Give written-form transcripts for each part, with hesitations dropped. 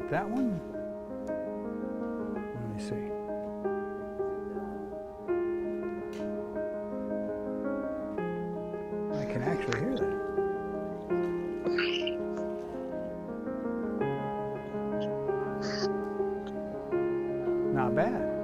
That one? Let me see. I can actually hear that. Not bad.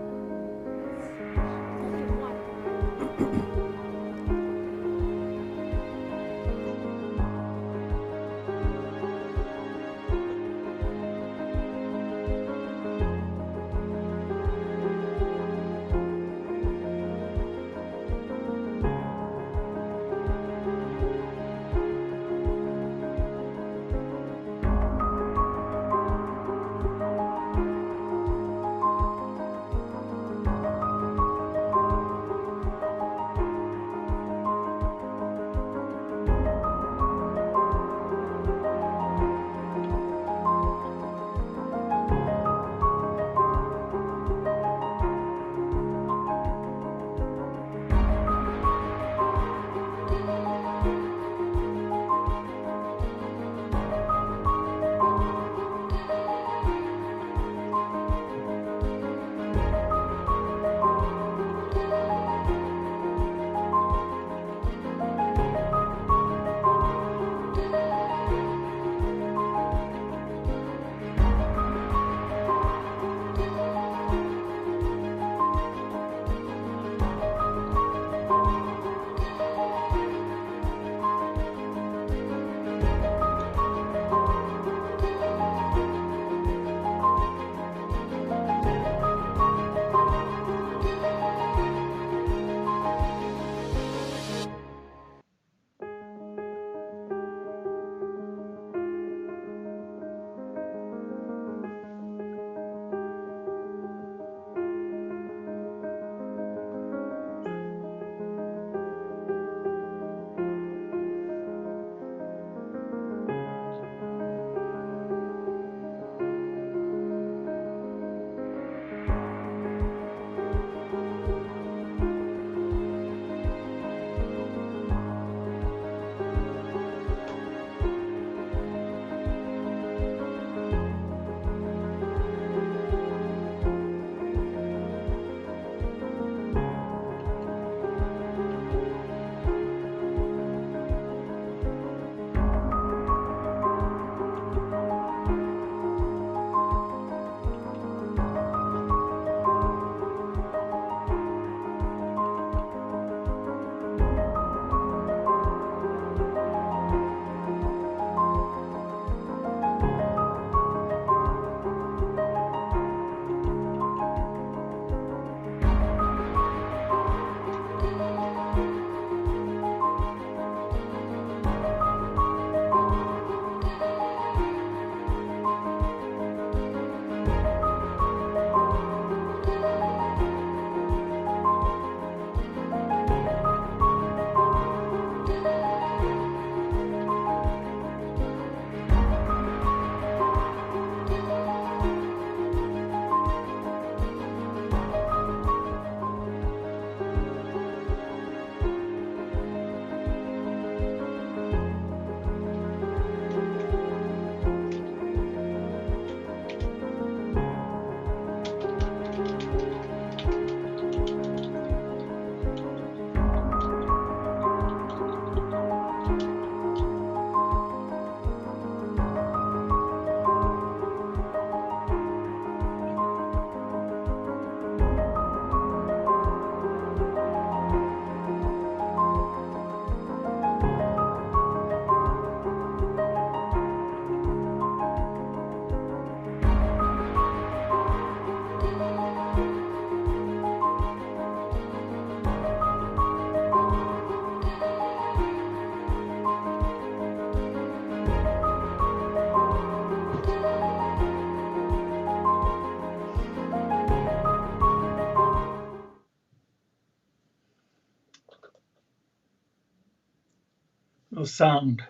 No sound.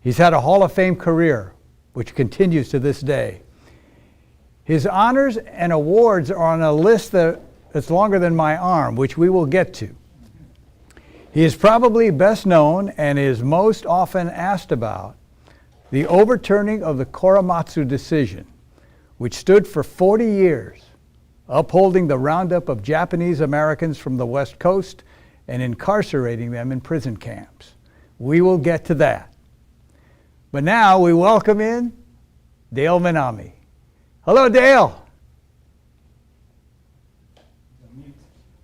He's had a Hall of Fame career, which continues to this day. His honors and awards are on a list that's longer than my arm, which we will get to. He is probably best known and is most often asked about the overturning of the Korematsu decision, which stood for 40 years, upholding the roundup of Japanese Americans from the West Coast and incarcerating them in prison camps. We will get to that. But now we welcome in Dale Minami. Hello, Dale.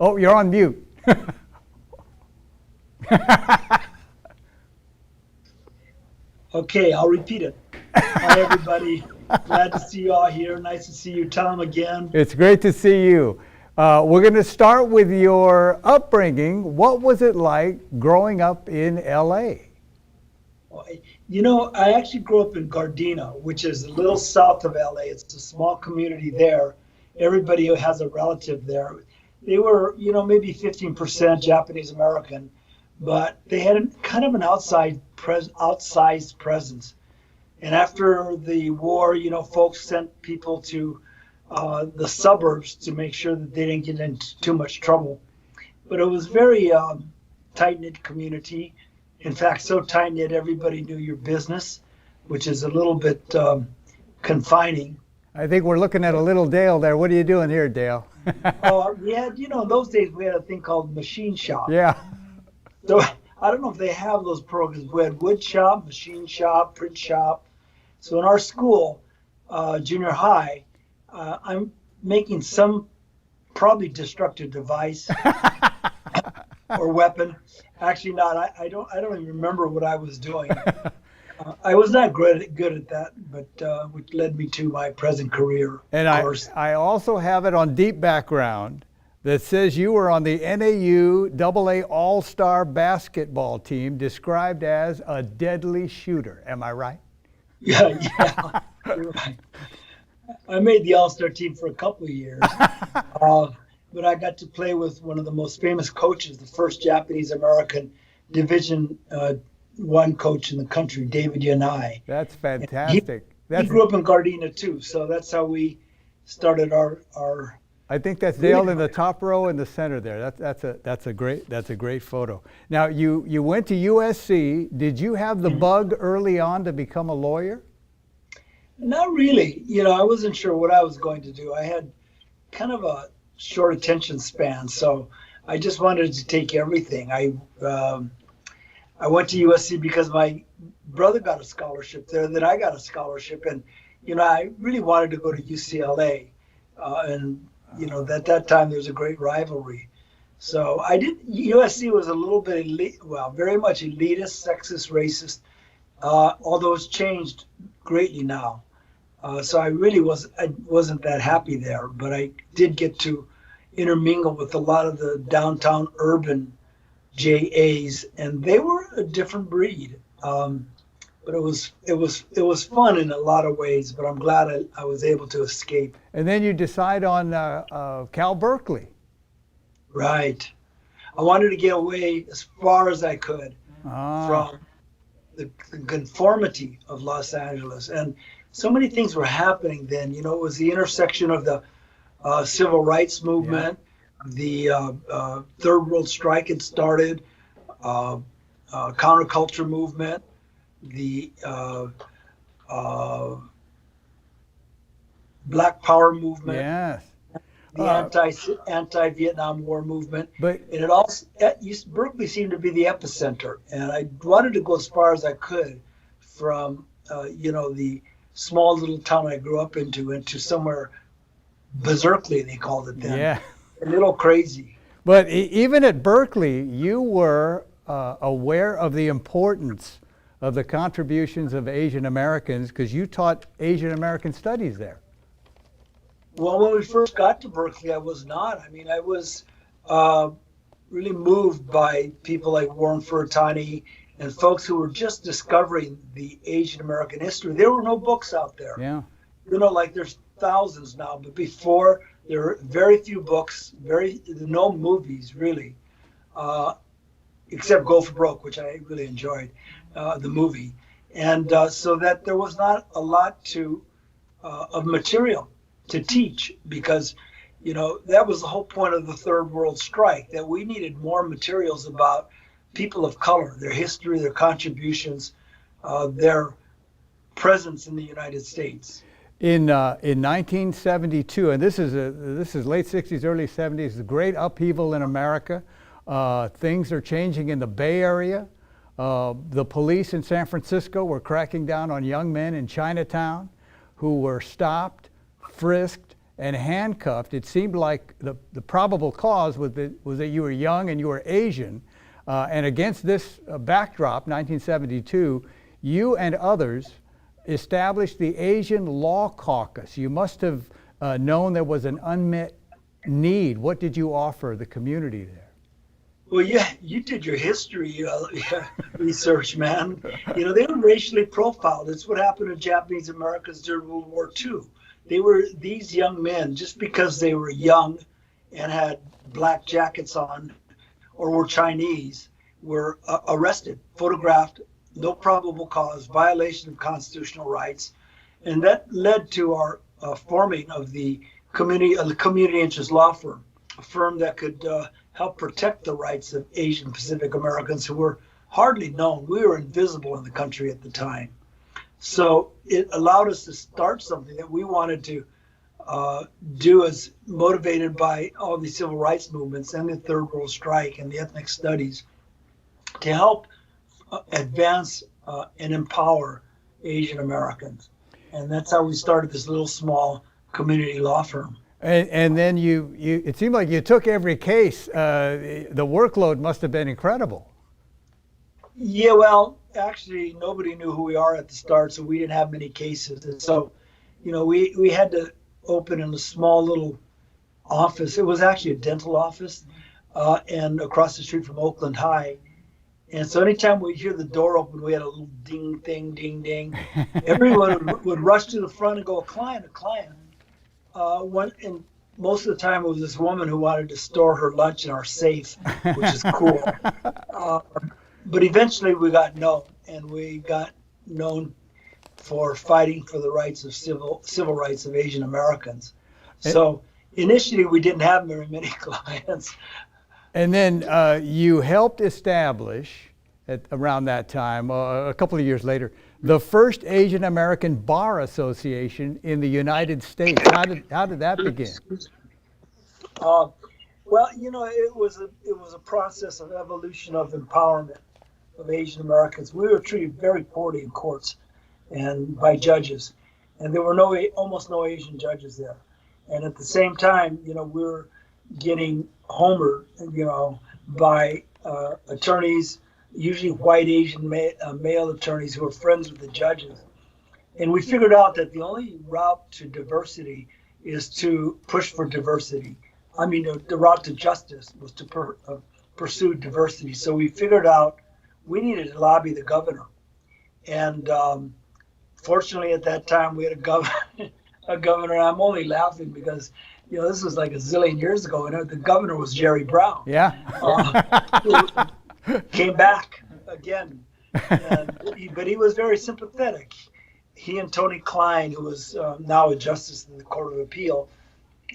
Oh, you're on mute. Okay, I'll repeat it. Hi, everybody. Glad to see you all here. Nice to see you, Tom, again. It's great to see you. We're going to start with your upbringing. What was it like growing up in LA? You know, I actually grew up in Gardena, which is a little south of LA. It's a small community there. Everybody has a relative there. They were, you know, maybe 15% Japanese American, but they had kind of an outsized presence. And after the war, you know, folks sent people to the suburbs to make sure that they didn't get into too much trouble. But it was very tight-knit community. In fact, so tight-knit, everybody knew your business, which is a little bit confining. I think we're looking at a little Dale there. What are you doing here, Dale? We had, you know, in those days, we had a thing called machine shop. Yeah. So I don't know if they have those programs. We had wood shop, machine shop, print shop. So in our school, junior high, I'm making some probably destructive device or weapon. Actually not. I don't even remember what I was doing. I was not good at that, but which led me to my present career. And I also have it on deep background that says you were on the NAU AA All-Star basketball team described as a deadly shooter. Am I right? Yeah, you're right. I made the All-Star team for a couple of years. But I got to play with one of the most famous coaches, the first Japanese American Division I coach in the country, David Yanai. That's fantastic. He grew up in Gardena too, so that's how we started our. I think that's Dale in the top row in the center there. That's a great photo. Now you went to USC. Did you have the bug early on to become a lawyer? Not really. You know, I wasn't sure what I was going to do. I had kind of a short attention span, so I just wanted to take everything. I went to USC because my brother got a scholarship there, then I got a scholarship, and you know, I really wanted to go to UCLA, and you know, at that time there was a great rivalry. So I did. USC was a little bit very much elitist, sexist, racist, although it's changed greatly now. So I wasn't that happy there, but I did get to intermingle with a lot of the downtown urban JAs, and they were a different breed. But it was fun in a lot of ways. But I'm glad I was able to escape. And then you decide on Cal Berkeley. Right. I wanted to get away as far as I could from the conformity of Los Angeles. And so many things were happening then. You know, it was the intersection of the civil rights movement, the Third World Strike had started, counterculture movement, the Black Power movement. Yes. The anti-Vietnam War movement, but and Berkeley seemed to be the epicenter, and I wanted to go as far as I could from you know, the small little town I grew up into somewhere berserkly, they called it then. Yeah. A little crazy. But even at Berkeley, you were aware of the importance of the contributions of Asian Americans because you taught Asian American studies there. Well, when we first got to Berkeley, I was not. I mean, I was really moved by people like Warren Furtani and folks who were just discovering the Asian American history. There were no books out there. Yeah. Like there's thousands now, but before there were very few books, no movies really, except Go for Broke, which I really enjoyed, the movie. And so that there was not a lot of material to teach, because that was the whole point of the Third World Strike, that we needed more materials about people of color, their history, their contributions, their presence in the United States. In 1972, and this is late 60s, early 70s, the great upheaval in America. Things are changing in the Bay Area. The police in San Francisco were cracking down on young men in Chinatown who were stopped, frisked, and handcuffed. It seemed like the probable cause was that you were young and you were Asian. And against this backdrop, 1972, you and others established the Asian Law Caucus. You must have known there was an unmet need. What did you offer the community there? Well, yeah, you did your history research, man. They were racially profiled. It's what happened to Japanese Americans during World War II. They were these young men, just because they were young and had black jackets on or were Chinese, were arrested, photographed, no probable cause, violation of constitutional rights. And that led to our forming of the community interest law firm, a firm that could help protect the rights of Asian Pacific Americans who were hardly known. We were invisible in the country at the time. So it allowed us to start something that we wanted to do, as motivated by all the civil rights movements and the Third World Strike and the ethnic studies, to help advance and empower Asian Americans. And that's how we started this little small community law firm. And then it seemed like you took every case. The workload must have been incredible. Yeah, well, actually, nobody knew who we are at the start, so we didn't have many cases. And so, we had to open in a small little office. It was actually a dental office, and across the street from Oakland High. And so anytime we hear the door open, we had a little ding, ding, ding, ding. Everyone would rush to the front and go, a client. And most of the time it was this woman who wanted to store her lunch in our safe, which is cool. But eventually we got known, and we got known for fighting for the rights of civil rights of Asian Americans. So initially we didn't have very many clients. And then you helped establish, around that time, a couple of years later, the first Asian American Bar Association in the United States. How did that begin? Well, it was a process of evolution of empowerment of Asian Americans. We were treated very poorly in courts and by judges, and there were almost no Asian judges there. And at the same time, we were getting homered, by attorneys, usually white Asian male attorneys who were friends with the judges. And we figured out that the only route to diversity is to push for diversity. The route to justice was to pursue diversity. So we figured out we needed to lobby the governor. And fortunately at that time we had a governor, and I'm only laughing because this was like a zillion years ago, and the governor was Jerry Brown. Yeah. Came back again, but he was very sympathetic. He and Tony Klein, who was now a justice in the Court of Appeal,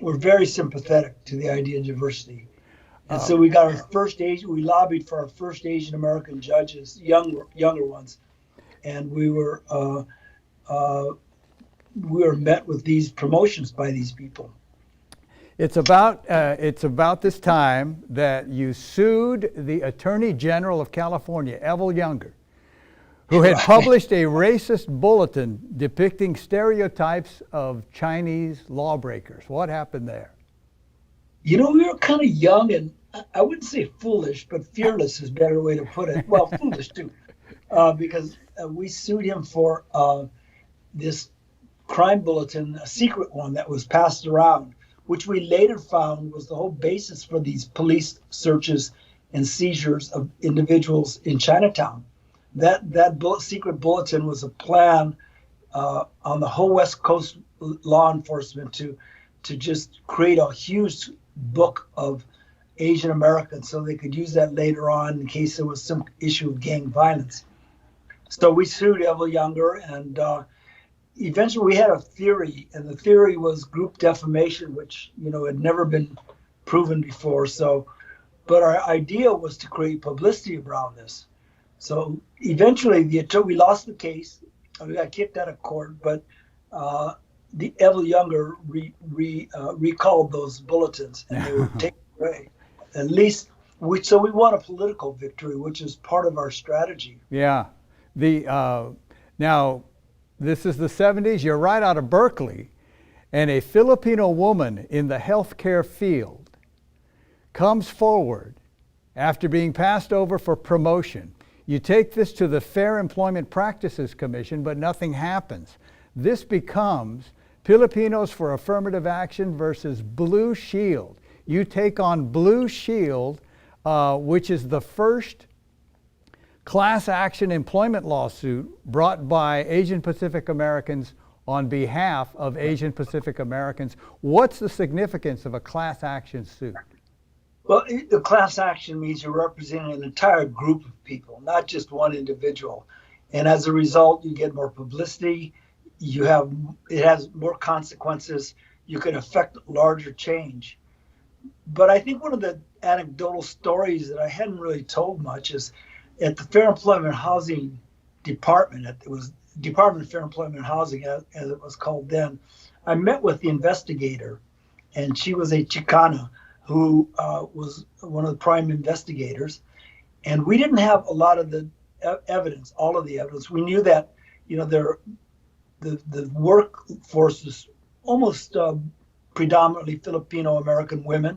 were very sympathetic to the idea of diversity. And so we got we lobbied for our first Asian American judges, younger ones, and we were met with these promotions by these people. It's about this time that you sued the Attorney General of California, Evel Younger, who had published a racist bulletin depicting stereotypes of Chinese lawbreakers. What happened there? We were kind of young, and I wouldn't say foolish, but fearless is a better way to put it. Well, foolish too, because we sued him for this crime bulletin, a secret one that was passed around, which we later found was the whole basis for these police searches and seizures of individuals in Chinatown. secret bulletin was a plan on the whole West Coast law enforcement to just create a huge book of Asian Americans so they could use that later on in case there was some issue of gang violence. So we sued Evel Younger, and eventually we had a theory, and the theory was group defamation, which had never been proven before. So, but our idea was to create publicity around this. So eventually, we lost the case. We got kicked out of court, but the Evel Younger recalled those bulletins, and they were taken away. At least, we won a political victory, which is part of our strategy. Yeah. Now, this is the 70s. You're right out of Berkeley, and a Filipino woman in the healthcare field comes forward after being passed over for promotion. You take this to the Fair Employment Practices Commission, but nothing happens. This becomes Filipinos for Affirmative Action versus Blue Shield. You take on Blue Shield, which is the first class action employment lawsuit brought by Asian Pacific Americans on behalf of Asian Pacific Americans. What's the significance of a class action suit? Well, the class action means you're representing an entire group of people, not just one individual. And as a result, you get more publicity. It has more consequences. You can affect larger change. But I think one of the anecdotal stories that I hadn't really told much is at the Fair Employment Housing Department, it was Department of Fair Employment and Housing, as it was called then, I met with the investigator, and she was a Chicana who was one of the prime investigators. And we didn't have a lot of the evidence, all of the evidence. We knew that, the workforce was almost predominantly Filipino American women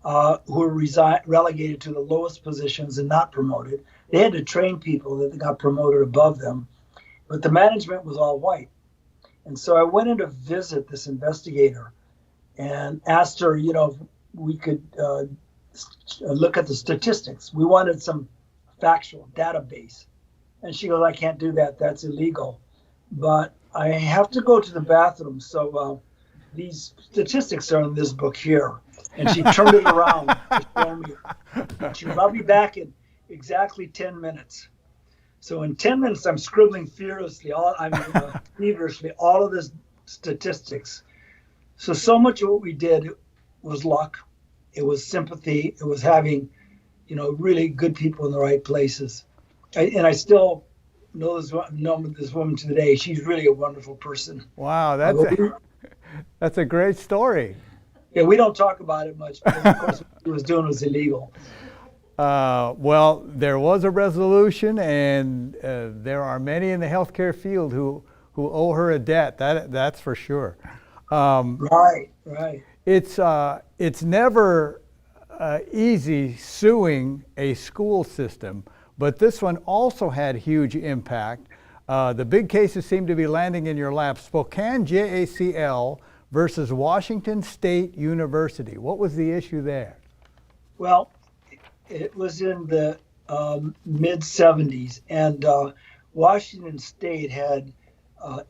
who were relegated to the lowest positions and not promoted. They had to train people that got promoted above them, but the management was all white. And so I went in to visit this investigator and asked her, if we could look at the statistics. We wanted some factual database. And she goes, I can't do that. That's illegal. But I have to go to the bathroom. So these statistics are in this book here. And she turned it around to show me. And she goes, I'll be back in exactly 10 minutes. So in 10 minutes, I'm scribbling feverishly all of this statistics. So much of what we did was luck. It was sympathy. It was having, really good people in the right places. And I still know this woman today. She's really a wonderful person. Wow, that's a great story. Yeah, we don't talk about it much because, of course, what he was doing was illegal. Well, there was a resolution, and there are many in the healthcare field who owe her a debt. That's for sure. Right. It's never easy suing a school system, but this one also had huge impact. The big cases seem to be landing in your lap. Spokane JACL versus Washington State University. What was the issue there? Well, it was in the mid-'70s, and Washington State had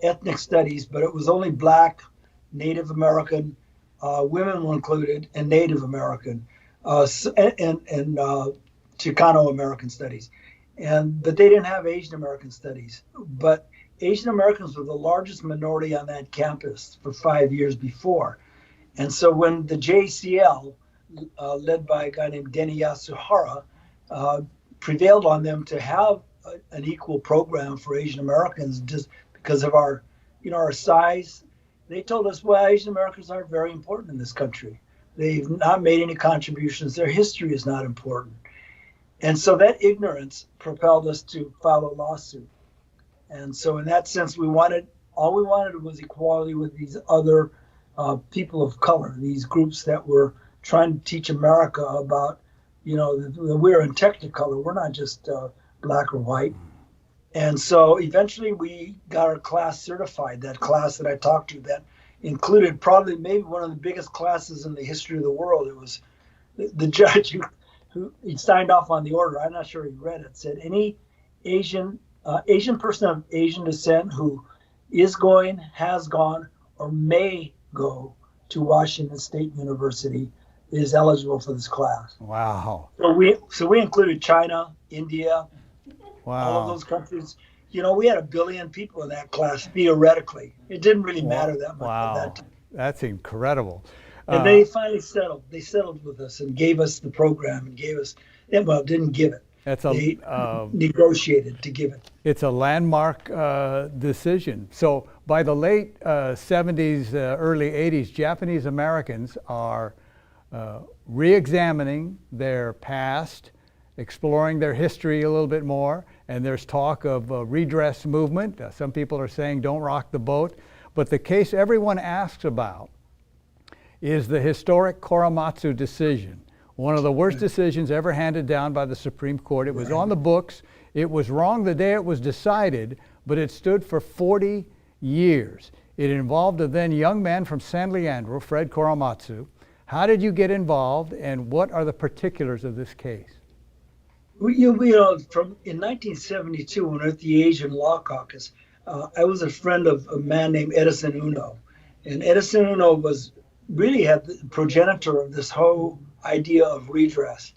ethnic studies, but it was only Black, Native American, women were included, and Native American, and Chicano American studies. But they didn't have Asian American studies. But Asian Americans were the largest minority on that campus for 5 years before. And so when the JCL, led by a guy named Denny Yasuhara, prevailed on them to have an equal program for Asian Americans just because of our size, they told us, well, Asian Americans aren't very important in this country. They've not made any contributions. Their history is not important. And so that ignorance propelled us to file a lawsuit. And so in that sense, all we wanted was equality with these other people of color, these groups that were trying to teach America about, that we're in technicolor. We're not just Black or white. And so eventually we got our class certified, that class that I talked to that included probably maybe one of the biggest classes in the history of the world. It was the judge who he signed off on the order. I'm not sure he read it, said any Asian person of Asian descent who is going, has gone, or may go to Washington State University is eligible for this class. Wow. So we included China, India, all of Wow. those countries. We had 1 billion people in that class theoretically. It didn't really matter that much at that Wow. time. That's incredible. And they finally settled. They settled with us and gave us the program and gave us, well, didn't give it. That's They negotiated to give it. It's a landmark decision. So by the late 70s, early 80s, Japanese Americans are re-examining their past, exploring their history a little bit more, and there's talk of a redress movement. Some people are saying don't rock the boat. But the case everyone asks about is the historic Korematsu decision, one of the worst decisions ever handed down by the Supreme Court. It was on the books. It was wrong the day it was decided, but it stood for 40 years. It involved a then young man from San Leandro, Fred Korematsu. How did you get involved, and what are the particulars of this case? In 1972, when we were at the Asian Law Caucus, I was a friend of a man named Edison Uno. And Edison Uno had the progenitor of this whole idea of redress.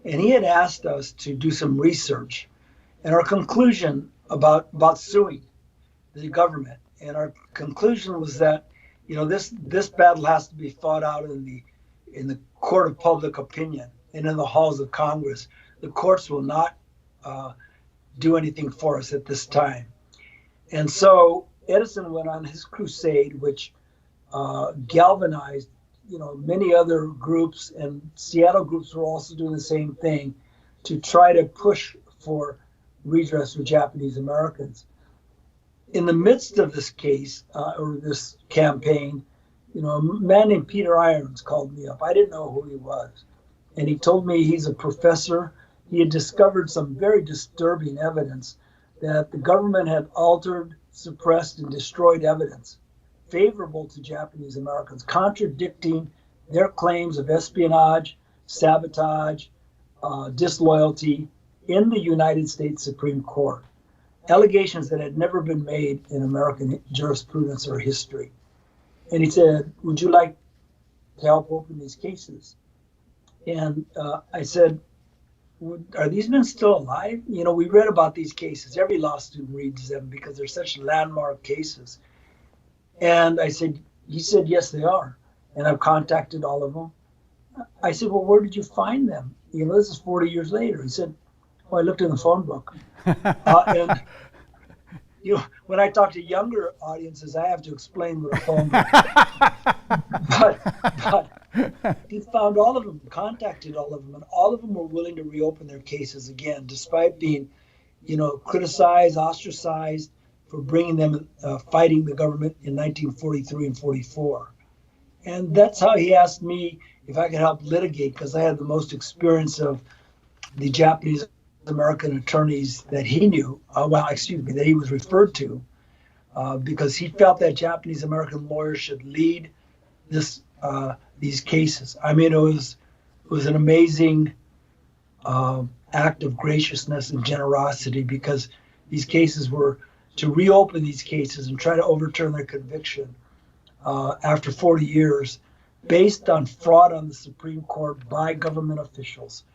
And he had asked us to do some research. And our conclusion about suing the government, and our conclusion was that, this battle has to be fought out in the court of public opinion and in the halls of Congress. The courts will not do anything for us at this time. And so Edison went on his crusade, which galvanized, many other groups, and Seattle groups were also doing the same thing to try to push for redress for Japanese Americans. In the midst of this case, or this campaign, a man named Peter Irons called me up. I didn't know who he was. And he told me he's a professor. He had discovered some very disturbing evidence that the government had altered, suppressed, and destroyed evidence favorable to Japanese Americans, contradicting their claims of espionage, sabotage, disloyalty in the United States Supreme Court. Allegations that had never been made in American jurisprudence or history. And he said, would you like to help open these cases? And I said, are these men still alive? We read about these cases. Every law student reads them because they're such landmark cases. And he said, yes, they are. And I've contacted all of them. I said, well, where did you find them? This is 40 years later. He said, oh, I looked in the phone book. And when I talk to younger audiences, I have to explain what a phone book is. But he found all of them, contacted all of them, and all of them were willing to reopen their cases again, despite being, criticized, ostracized for bringing them, fighting the government in 1943 and 44. And that's how he asked me if I could help litigate, because I had the most experience of the Japanese American attorneys that he knew, that he was referred to, because he felt that Japanese American lawyers should lead these cases. I mean, it was an amazing act of graciousness and generosity, because these cases were to reopen these cases and try to overturn their conviction after 40 years based on fraud on the Supreme Court by government officials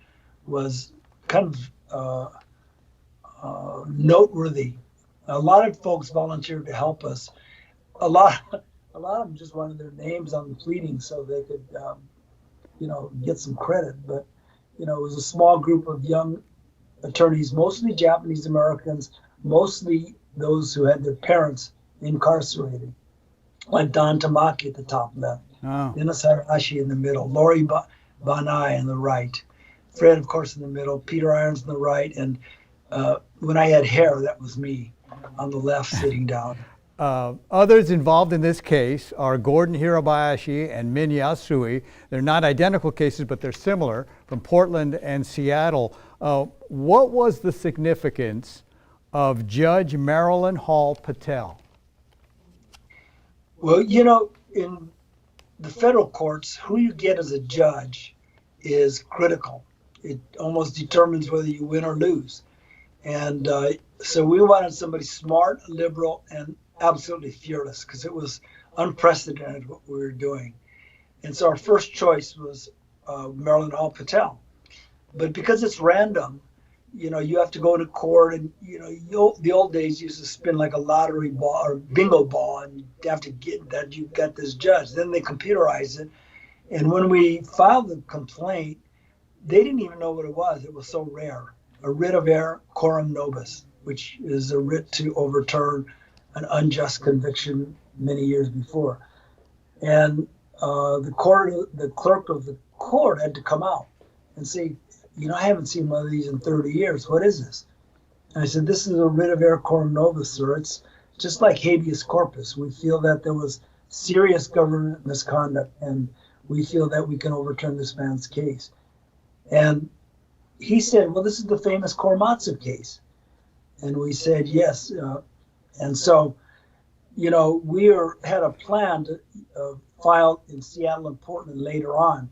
was kind of noteworthy. A lot of folks volunteered to help us. A lot of them just wanted their names on the pleading so they could, get some credit. But, it was a small group of young attorneys, mostly Japanese Americans, mostly those who had their parents incarcerated, like Don Tamaki at the top left, Dennis Harashi in the middle, Lori Banai on the right, Fred, of course, in the middle, Peter Irons on the right, and when I had hair, that was me on the left sitting down. Others involved in this case are Gordon Hirabayashi and Min Yasui. They're not identical cases, but they're similar, from Portland and Seattle. What was the significance of Judge Marilyn Hall Patel? Well, in the federal courts, who you get as a judge is critical. It almost determines whether you win or lose. And so we wanted somebody smart, liberal, and absolutely fearless, because it was unprecedented what we were doing. And so our first choice was Marilyn Hall Patel. But because it's random, you have to go to court, and the old days used to spin like a lottery ball or bingo ball, and you have to get that you got this judge. Then they computerize it, and when we filed the complaint, they didn't even know what it was. It was so rare. A writ of error coram nobis, which is a writ to overturn an unjust conviction many years before. And the clerk of the court had to come out and say, I haven't seen one of these in 30 years. What is this? And I said, this is a writ of error coram nobis, sir. It's just like habeas corpus. We feel that there was serious government misconduct, and we feel that we can overturn this man's case. And he said, well, this is the famous Korematsu case. And we said, yes. And so, we had a plan to file in Seattle and Portland later on.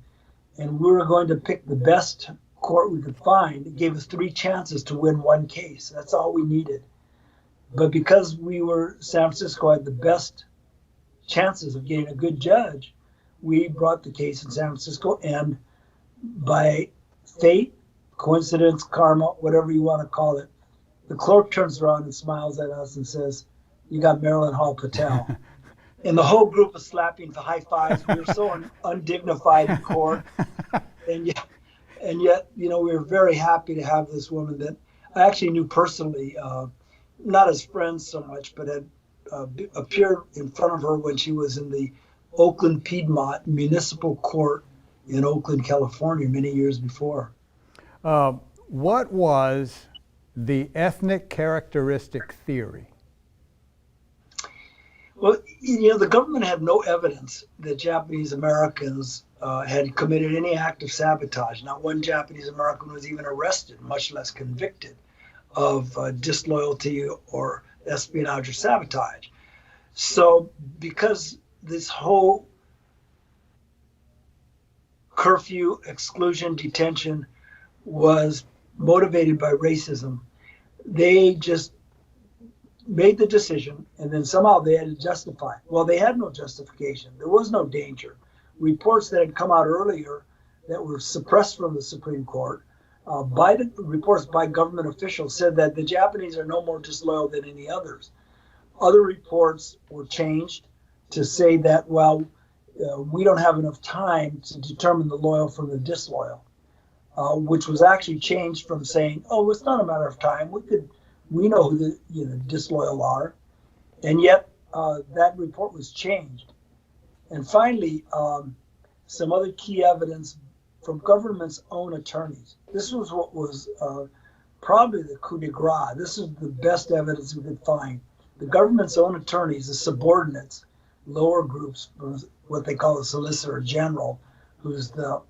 And we were going to pick the best court we could find. It gave us 3 chances to win 1 case. That's all we needed. But because San Francisco had the best chances of getting a good judge, we brought the case in San Francisco, and by fate, coincidence, karma, whatever you want to call it, the clerk turns around and smiles at us and says, you got Marilyn Hall Patel. And the whole group was slapping the high fives. We were so undignified in court. And yet, we were very happy to have this woman that I actually knew personally, not as friends so much, but had appeared in front of her when she was in the Oakland Piedmont Municipal Court in Oakland, California, many years before. What was the ethnic characteristic theory? Well, the government had no evidence that Japanese Americans had committed any act of sabotage. Not one Japanese American was even arrested, much less convicted of disloyalty or espionage or sabotage. So because this whole curfew, exclusion, detention was motivated by racism, they just made the decision, and then somehow they had to justify. Well, they had no justification. There was no danger. Reports that had come out earlier that were suppressed from the Supreme Court, by the reports by government officials, said that the Japanese are no more disloyal than any others. Other reports were changed to say that, we don't have enough time to determine the loyal from the disloyal, which was actually changed from saying, it's not a matter of time. We know who the disloyal are. And yet that report was changed. And finally, some other key evidence from government's own attorneys. This was what was probably the coup de grace. This is the best evidence we could find. The government's own attorneys, the subordinates, lower groups, what they call the Solicitor General, who's the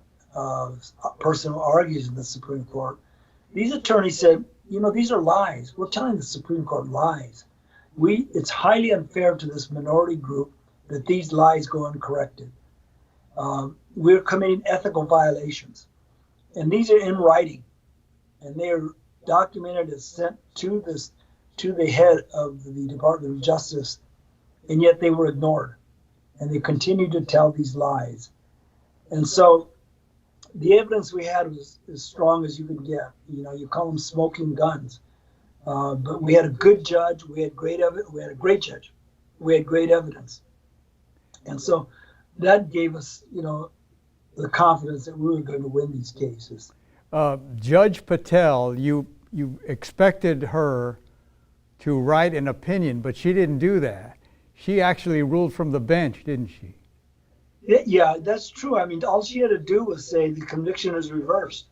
person who argues in the Supreme Court. These attorneys said, these are lies. We're telling the Supreme Court lies. It's highly unfair to this minority group that these lies go uncorrected. We're committing ethical violations. And these are in writing. And they are documented and sent to the head of the Department of Justice. And yet they were ignored. And they continued to tell these lies. And so the evidence we had was as strong as you could get. You call them smoking guns. But we had a good judge. We had great evidence. We had a great judge. We had great evidence. And so that gave us, the confidence that we were going to win these cases. Judge Patel, you expected her to write an opinion, but she didn't do that. She actually ruled from the bench, didn't she? Yeah, that's true. I mean, all she had to do was say the conviction is reversed.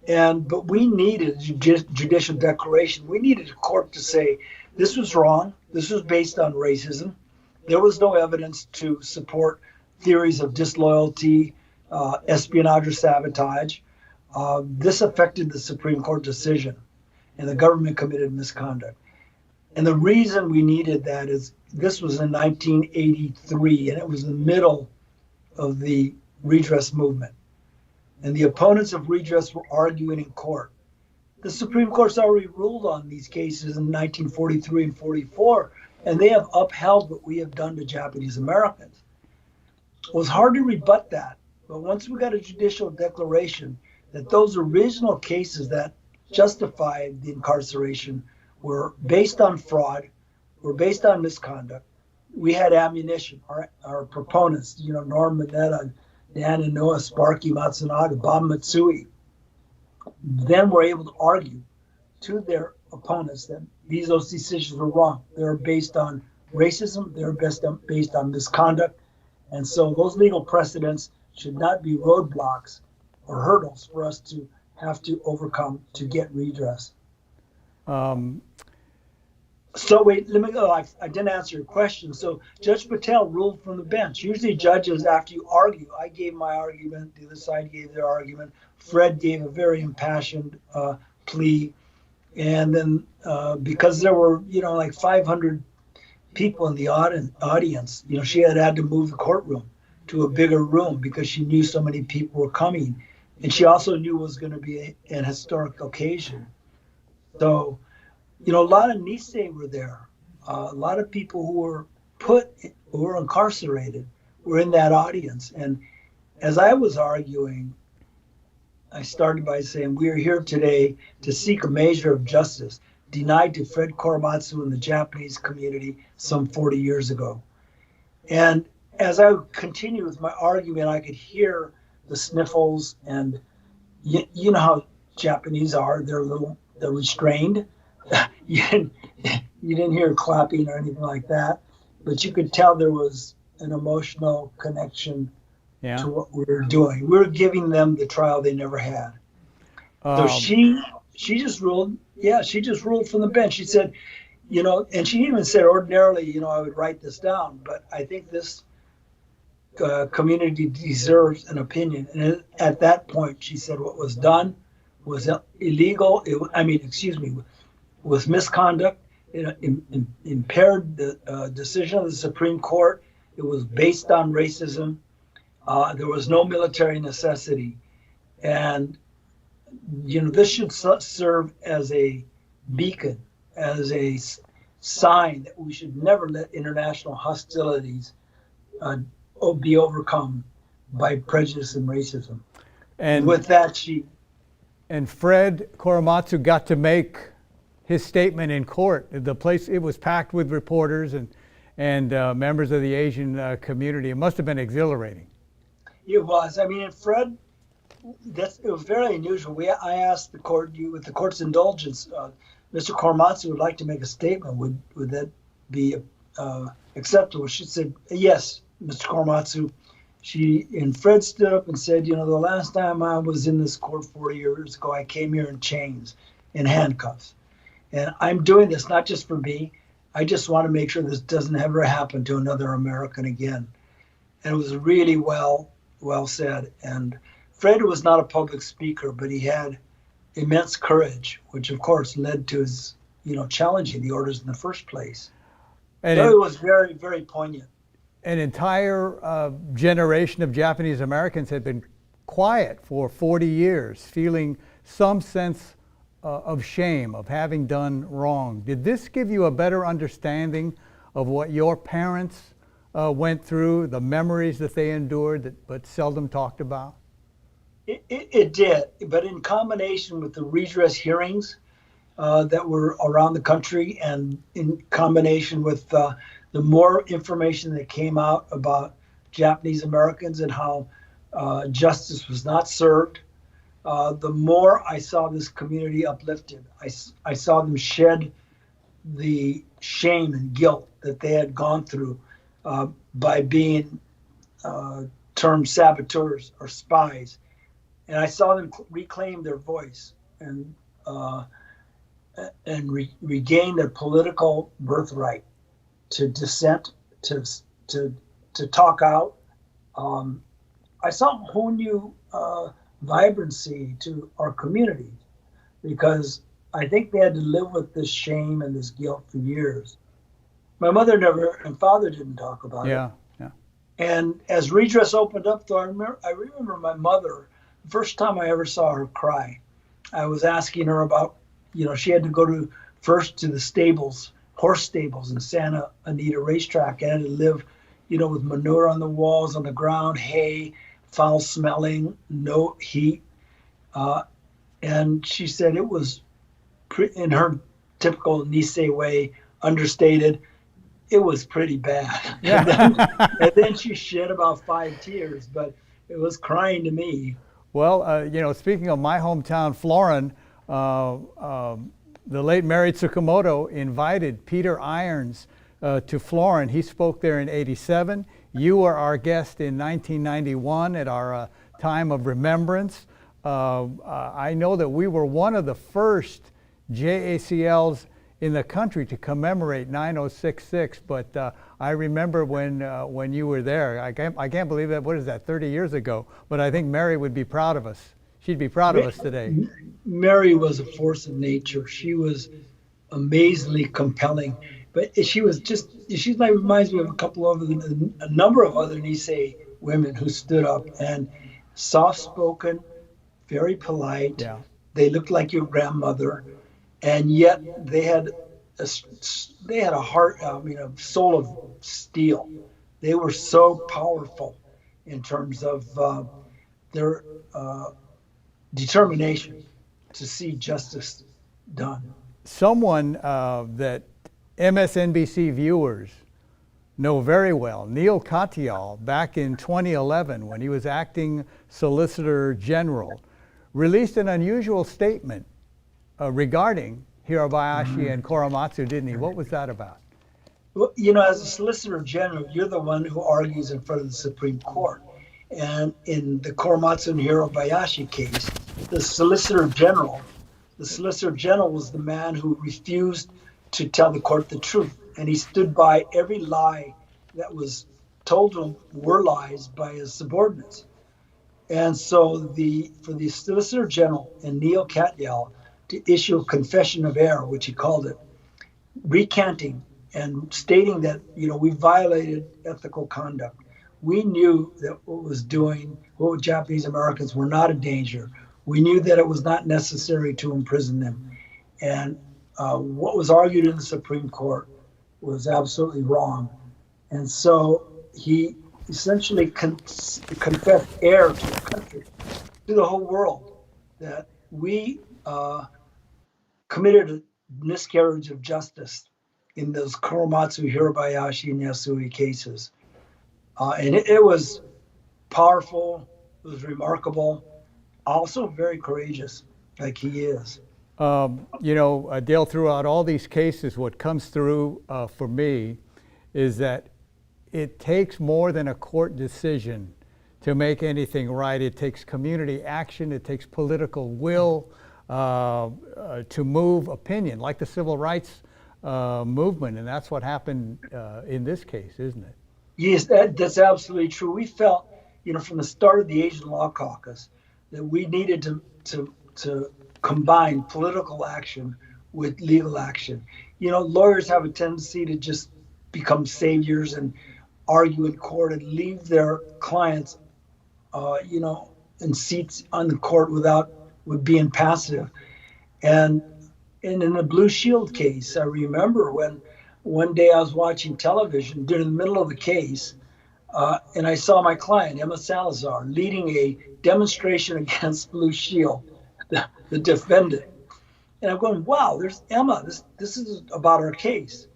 But we needed a judicial declaration. We needed a court to say this was wrong. This was based on racism. There was no evidence to support theories of disloyalty, espionage, or sabotage. This affected the Supreme Court decision, and the government committed misconduct. And the reason we needed that is this was in 1983, and it was in the middle of the redress movement. And the opponents of redress were arguing in court. the Supreme Court's already ruled on these cases in 1943 and 44, and they have upheld what we have done to Japanese Americans. It was hard to rebut that, but once we got a judicial declaration that those original cases that justified the incarceration were based on fraud, were based on misconduct, we had ammunition. Our proponents, Norm Mineta, Dan and Noah, Sparky Matsunaga, Bob Matsui, then were able to argue to their opponents that those decisions were wrong. They're based on racism, they're based on misconduct, and so those legal precedents should not be roadblocks or hurdles for us to have to overcome to get redress. So wait, let me go. I didn't answer your question. So Judge Patel ruled from the bench. Usually judges, after you argue, I gave my argument, the other side gave their argument. Fred gave a very impassioned plea. And then because there were, like 500 people in the audience, she had to move the courtroom to a bigger room because she knew so many people were coming. And she also knew it was going to be an historic occasion. So, a lot of Nisei were there. A lot of people who were incarcerated were in that audience. And as I was arguing, I started by saying, we are here today to seek a measure of justice denied to Fred Korematsu and the Japanese community some 40 years ago. And as I continued with my argument, I could hear the sniffles, and you know how Japanese are. They're restrained. You didn't hear clapping or anything like that, but you could tell there was an emotional connection to what we were doing. We were giving them the trial they never had. So she just ruled. Yeah, she just ruled from the bench. She said, and she even said ordinarily, I would write this down, but I think this community deserves an opinion. And at that point, she said what was done was illegal. Was misconduct. It impaired the decision of the Supreme Court. It was based on racism. There was no military necessity. And, this should serve as a beacon, as a sign that we should never let international hostilities be overcome by prejudice and racism. And with that, And Fred Korematsu got to make his statement in court. The place, it was packed with reporters and members of the Asian community. It must have been exhilarating. It was. And Fred, it was very unusual. I asked the court, with the court's indulgence, Mr. Korematsu would like to make a statement. Would that be acceptable? She said, yes, Mr. Korematsu. And Fred stood up and said, the last time I was in this court 40 years ago, I came here in chains, in handcuffs. And I'm doing this not just for me. I just want to make sure this doesn't ever happen to another American again. And it was really well said. And Fred was not a public speaker, but he had immense courage, which of course led to his, challenging the orders in the first place. And so it was very, very poignant. An entire generation of Japanese Americans had been quiet for 40 years, feeling some sense of shame, of having done wrong. Did this give you a better understanding of what your parents went through, the memories that they endured but seldom talked about? It did, but in combination with the redress hearings that were around the country, and in combination with the more information that came out about Japanese Americans and how justice was not served, the more I saw this community uplifted. I saw them shed the shame and guilt that they had gone through by being termed saboteurs or spies. And I saw them reclaim their voice and regain their political birthright to dissent, to talk out. I saw a whole new vibrancy to our community, because I think they had to live with this shame and this guilt for years. My mother never, and father didn't talk about it. Yeah. And as redress opened up, though, I remember my mother, the first time I ever saw her cry. I was asking her about, she had to go first to the stables, horse stables in Santa Anita Racetrack, and had to live, with manure on the walls, on the ground, hay, foul smelling, no heat. And she said it was, in her typical Nisei way, understated, it was pretty bad. Yeah. And then she shed about 5 tears, but it was crying to me. Well, speaking of my hometown, Florin, the late Mary Tsukamoto invited Peter Irons to Florin. He spoke there in '87. You were our guest in 1991 at our time of remembrance. I know that we were one of the first JACLs in the country to commemorate 9066, but I remember when you were there. I can't believe that. What is that, 30 years ago? But I think Mary would be proud of us. She'd be proud of us today. Mary was a force of nature. She was amazingly compelling, but she reminds me of a number of other Nisei women who stood up, and soft-spoken, very polite. Yeah. They looked like your grandmother, and yet they had a heart, a soul of steel. They were so powerful in terms of their determination to see justice done. Someone that MSNBC viewers know very well, Neil Katyal, back in 2011 when he was acting Solicitor General, released an unusual statement regarding Hirabayashi and Korematsu, didn't he? What was that about? Well, as a Solicitor General, you're the one who argues in front of the Supreme Court. And in the Korematsu and Hirabayashi case, the Solicitor General was the man who refused to tell the court the truth. And he stood by every lie that was told to him were lies by his subordinates. And so for the Solicitor General and Neil Katyal to issue a confession of error, which he called it, recanting and stating that, we violated ethical conduct. We knew that what Japanese Americans were not a danger. We knew that it was not necessary to imprison them. And what was argued in the Supreme Court was absolutely wrong. And so he essentially confessed error to the country, to the whole world, that we committed a miscarriage of justice in those Korematsu, Hirabayashi, and Yasui cases. And it was powerful, it was remarkable, also very courageous, like he is. Dale, throughout all these cases, what comes through for me is that it takes more than a court decision to make anything right. It takes community action, it takes political will to move opinion, like the civil rights movement, and that's what happened in this case, isn't it? Yes, that's absolutely true. We felt, from the start of the Asian Law Caucus, that we needed to combine political action with legal action. Lawyers have a tendency to just become saviors and argue in court and leave their clients, in seats on the court with being passive. And in the Blue Shield case, I remember when one day I was watching television during the middle of the case, and I saw my client, Emma Salazar, leading a demonstration against Blue Shield, the defendant. And I'm going, wow, there's Emma. This is about our case.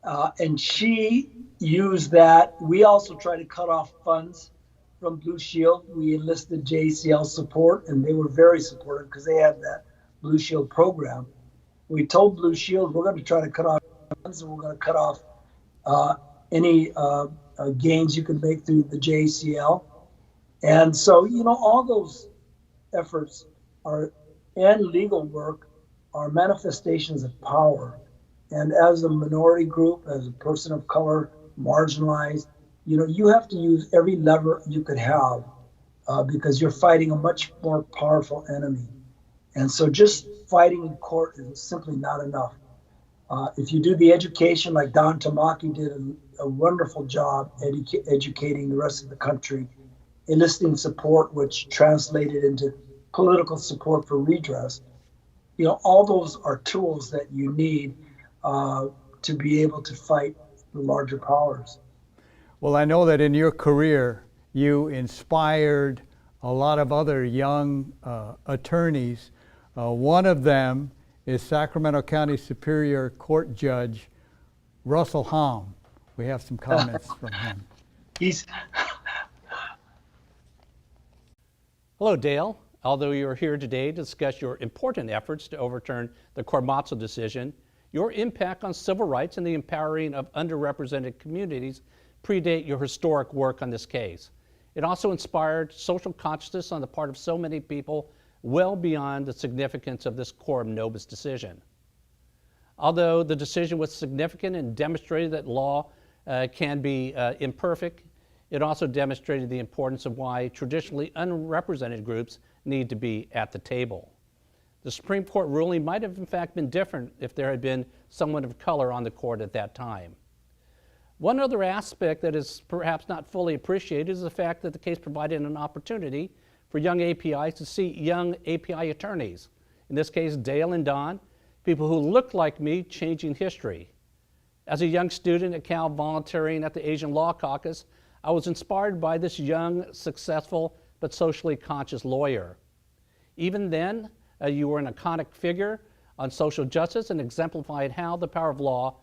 And she used that. We also tried to cut off funds from Blue Shield. We enlisted JCL support, and they were very supportive because they had that Blue Shield program. We told Blue Shield, we're going to try to cut off funds, and we're going to cut off any gains you can make through the JCL. And so, all those efforts and legal work are manifestations of power. And as a minority group, as a person of color, marginalized, you have to use every lever you could have because you're fighting a much more powerful enemy. And so just fighting in court is simply not enough. If you do the education, like Don Tamaki did a wonderful job educating the rest of the country, enlisting support, which translated into political support for redress. all those are tools that you need to be able to fight the larger powers. Well, I know that in your career, you inspired a lot of other young attorneys. One of them is Sacramento County Superior Court Judge Russell Hom. We have some comments from him. Hello, Dale. Although you are here today to discuss your important efforts to overturn the Korematsu decision, your impact on civil rights and the empowering of underrepresented communities predate your historic work on this case. It also inspired social consciousness on the part of so many people well beyond the significance of this Coram Nobis decision. Although the decision was significant and demonstrated that law can be imperfect, it also demonstrated the importance of why traditionally unrepresented groups need to be at the table. The Supreme Court ruling might have in fact been different if there had been someone of color on the court at that time. One other aspect that is perhaps not fully appreciated is the fact that the case provided an opportunity for young APIs to see young API attorneys, in this case Dale and Don, people who looked like me changing history. As a young student at Cal volunteering at the Asian Law Caucus, I was inspired by this young, successful, but socially conscious lawyer. Even then, you were an iconic figure on social justice and exemplified how the power of law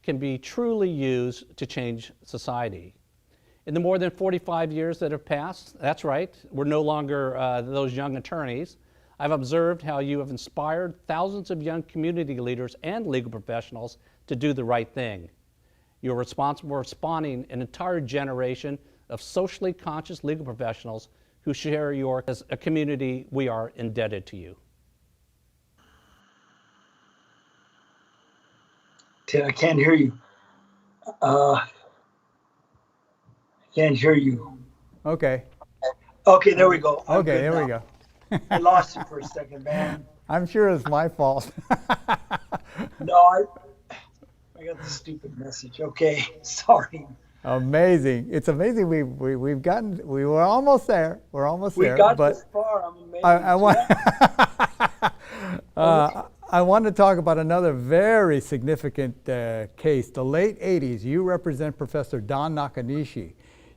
can be truly used to change society. In the more than 45 years that have passed, that's right, we're no longer those young attorneys, I've observed how you have inspired thousands of young community leaders and legal professionals to do the right thing. You're responsible for spawning an entire generation of socially conscious legal professionals who share your, as a community, we are indebted to you. Ted, I can't hear you. Can't hear you. Okay. Okay, there we go. Okay, there we go. I lost you for a second, man. I'm sure it's my fault. No, I got the stupid message. Okay, sorry. Amazing. It's amazing we were almost there. We're almost there. We got this far. I'm amazed. I want to talk about another very significant case. The late 80s, you represent Professor Don Nakanishi,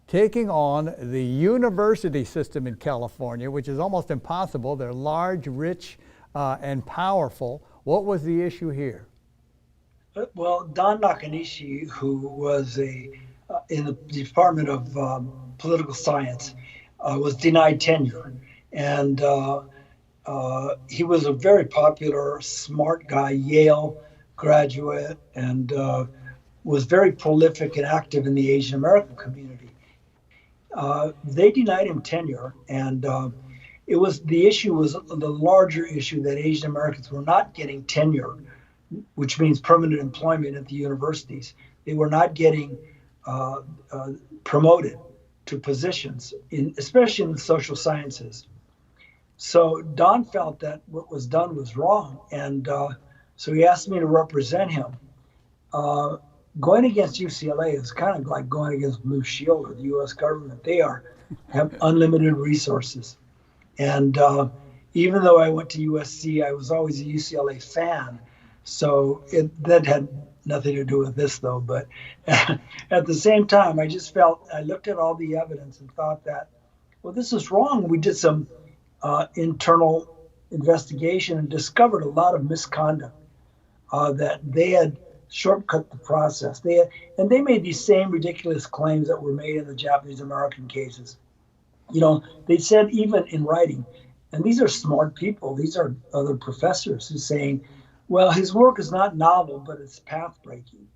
taking on the university system in California, which is almost impossible. They're large, rich, and powerful. What was the issue here? Well, Don Nakanishi, who was in the Department of Political Science, was denied tenure. And he was a very popular, smart guy, Yale graduate, and was very prolific and active in the Asian American community. They denied him tenure, and the issue was the larger issue that Asian Americans were not getting tenure, which means permanent employment at the universities. They were not getting promoted to positions, especially in the social sciences. So Don felt that what was done was wrong, and so he asked me to represent him. Going against UCLA is kind of like going against Blue Shield or the U.S. government. They have unlimited resources. And even though I went to USC, I was always a UCLA fan. So that had nothing to do with this, though. But at the same time, I looked at all the evidence and thought that, well, this is wrong. We did some internal investigation and discovered a lot of misconduct, that they had shortcut the process. They made these same ridiculous claims that were made in the Japanese American cases. They said even in writing, and these are smart people, these are other professors who's saying, well, his work is not novel, but it's path-breaking.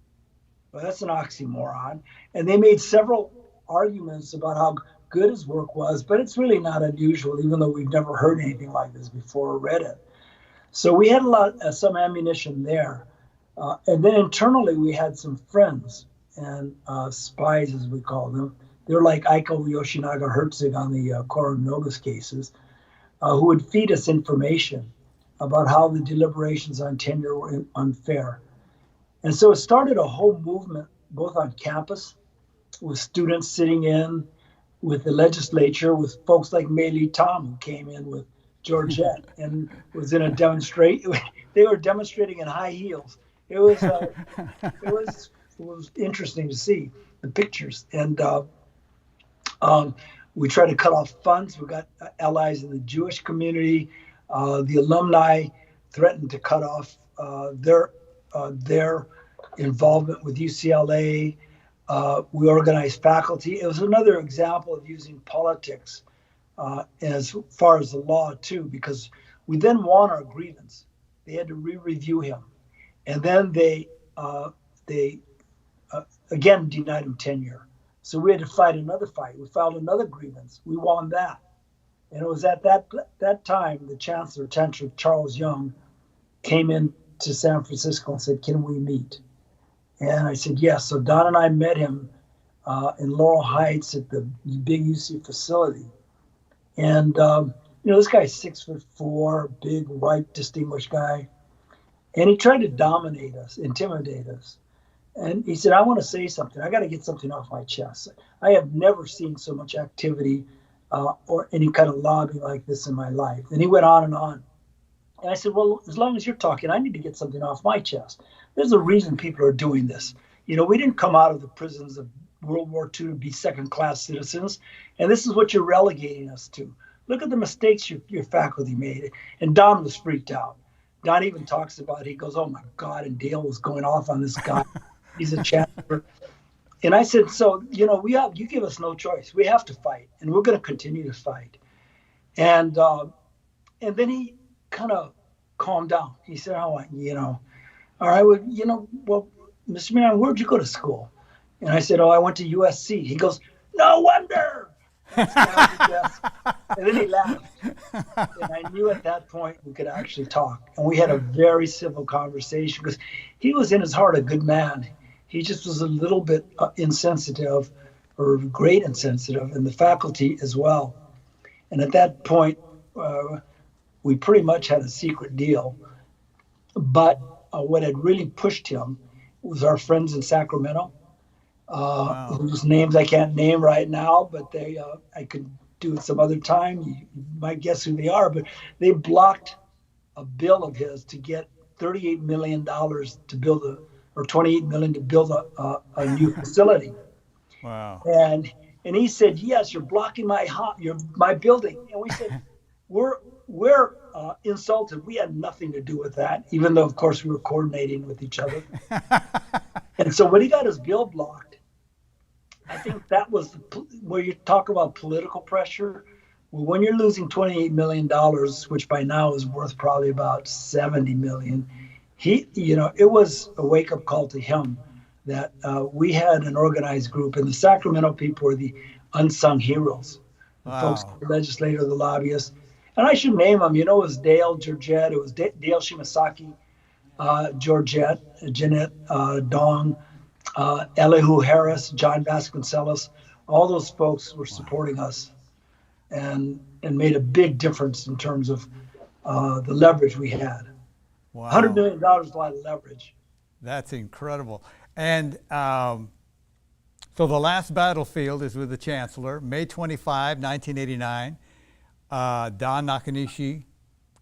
Well, that's an oxymoron. And they made several arguments about how good his work was, but it's really not unusual, even though we've never heard anything like this before or read it. So we had some ammunition there. And then internally, we had some friends and spies, as we call them. They're like Aiko Yoshinaga Herzog on the Coram Nobis cases, who would feed us information about how the deliberations on tenure were unfair. And so it started a whole movement, both on campus, with students sitting in, with the legislature, with folks like Mei Lee Tom, who came in with Georgette, and was in a demonstrate. They were demonstrating in high heels. It was it was interesting to see the pictures, and we tried to cut off funds. We got allies in the Jewish community. The alumni threatened to cut off their involvement with UCLA. We organized faculty. It was another example of using politics as far as the law too, because we then won our grievance. They had to re-review him, and then they again denied him tenure. So we had to fight another fight. We filed another grievance. We won that, and it was at that time the Chancellor Charles Young came in to San Francisco and said, "Can we meet?" And I said, yes. So Don and I met him in Laurel Heights at the big UC facility. And, this guy's 6'4", big, white, distinguished guy. And he tried to dominate us, intimidate us. And he said, I want to say something. I got to get something off my chest. I have never seen so much activity or any kind of lobbying like this in my life. And he went on and on. And I said, well, as long as you're talking, I need to get something off my chest. There's a reason people are doing this. We didn't come out of the prisons of World War II to be second-class citizens. And this is what you're relegating us to. Look at the mistakes your faculty made. And Don was freaked out. Don even talks about it. He goes, oh, my God. And Dale was going off on this guy. He's a chancellor. And I said, so, you give us no choice. We have to fight. And we're going to continue to fight. And then he kind of calmed down. He said, all right, well, Mr. Minami, where'd you go to school? And I said, oh, I went to USC. He goes, no wonder. And then he laughed. And I knew at that point we could actually talk. And we had a very civil conversation because he was in his heart a good man. He just was a little bit insensitive, or great insensitive, and the faculty as well. And at that point, we pretty much had a secret deal. But what had really pushed him was our friends in Sacramento, whose names I can't name right now, but I could do it some other time. You might guess who they are, but they blocked a bill of his to get $38 million to build or $28 million to build a new facility. Wow. And he said, yes, you're blocking my building. And we said, we're insulted. We had nothing to do with that, even though, of course, we were coordinating with each other. And so when he got his bill blocked, I think that was where you talk about political pressure. Well, when you're losing $28 million, which by now is worth probably about $70 million, it was a wake-up call to him that we had an organized group, and the Sacramento people were the unsung heroes. The folks, the legislators, the lobbyists. And I should name them. It was Dale, Georgette. It was Dale Shimasaki, Georgette, Jeanette, Dong, Elihu Harris, John Vasconcellos. All those folks were supporting us and made a big difference in terms of the leverage we had. Wow. $100 million is a lot of leverage. That's incredible. And so the last battlefield is with the Chancellor, May 25, 1989. Don Nakanishi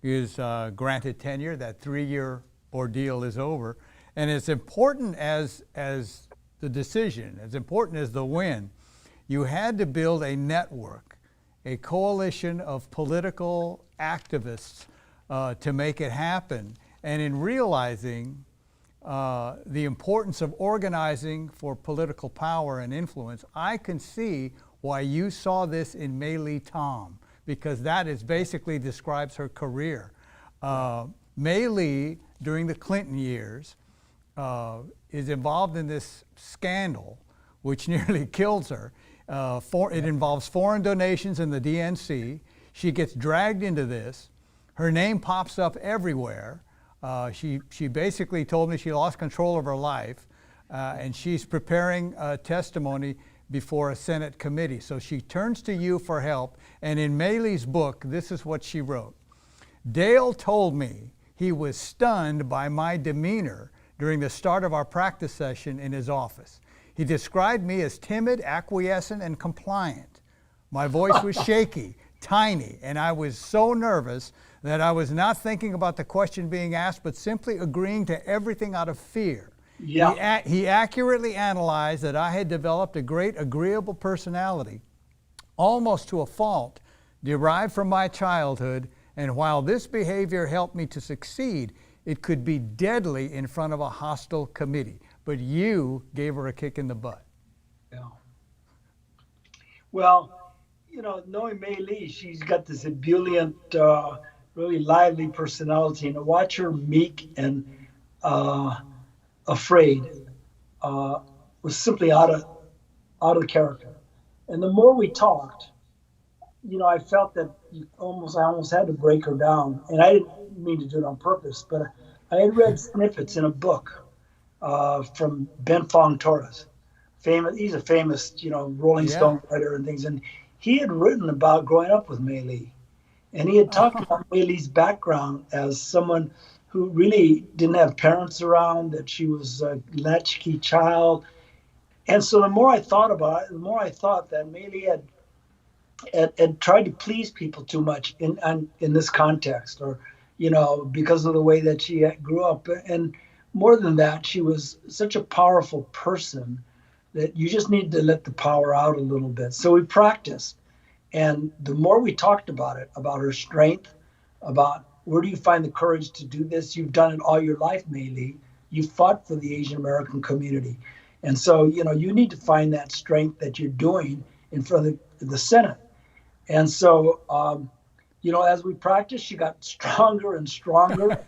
is granted tenure. That 3-year ordeal is over. And as important as the decision, as important as the win, you had to build a network, a coalition of political activists to make it happen. And in realizing the importance of organizing for political power and influence, I can see why you saw this in May Lee Tom, because that is basically describes her career. May Lee, during the Clinton years, is involved in this scandal, which nearly kills her. It involves foreign donations in the DNC. She gets dragged into this. Her name pops up everywhere. She basically told me she lost control of her life, and she's preparing a testimony before a Senate committee. So she turns to you for help, and in May Lee's book, this is what she wrote. Dale told me he was stunned by my demeanor during the start of our practice session in his office. He described me as timid, acquiescent, and compliant. My voice was shaky, tiny, and I was so nervous that I was not thinking about the question being asked, but simply agreeing to everything out of fear. Yeah. He accurately analyzed that I had developed a great agreeable personality, almost to a fault, derived from my childhood, and while this behavior helped me to succeed, it could be deadly in front of a hostile committee. But you gave her a kick in the butt. Yeah. Well, knowing Mei Lee, she's got this ebullient, really lively personality, and to watch her meek and afraid was simply out of character. And the more we talked, I felt that I almost had to break her down, and I didn't mean to do it on purpose, but I had read snippets in a book from Ben Fong Torres. He's a famous, Rolling Stone writer and things, and he had written about growing up with Mei Lee, and he had talked about Mei Lee's background as someone who really didn't have parents around, that she was a latchkey child. And so the more I thought about it, the more I thought that Mei Lee had tried to please people too much in this context, or because of the way that she grew up. And more than that, she was such a powerful person that you just need to let the power out a little bit. So we practiced, and the more we talked about it, about her strength, about where do you find the courage to do this? You've done it all your life, Mei Lee. You fought for the Asian American community, and so you need to find that strength that you're doing in front of the Senate. And so, as we practiced, she got stronger and stronger.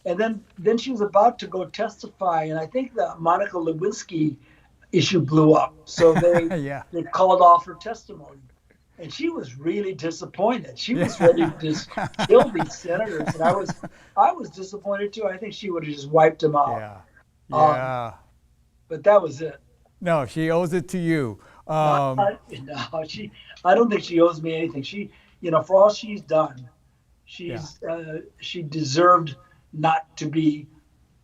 And then she was about to go testify. And I think the Monica Lewinsky issue blew up. So they called off her testimony. And she was really disappointed. She was ready to just kill these senators. And I was disappointed too. I think she would have just wiped them out. Yeah. But that was it. No, she owes it to you. I don't think she owes me anything. She, for all she's done, she deserved not to be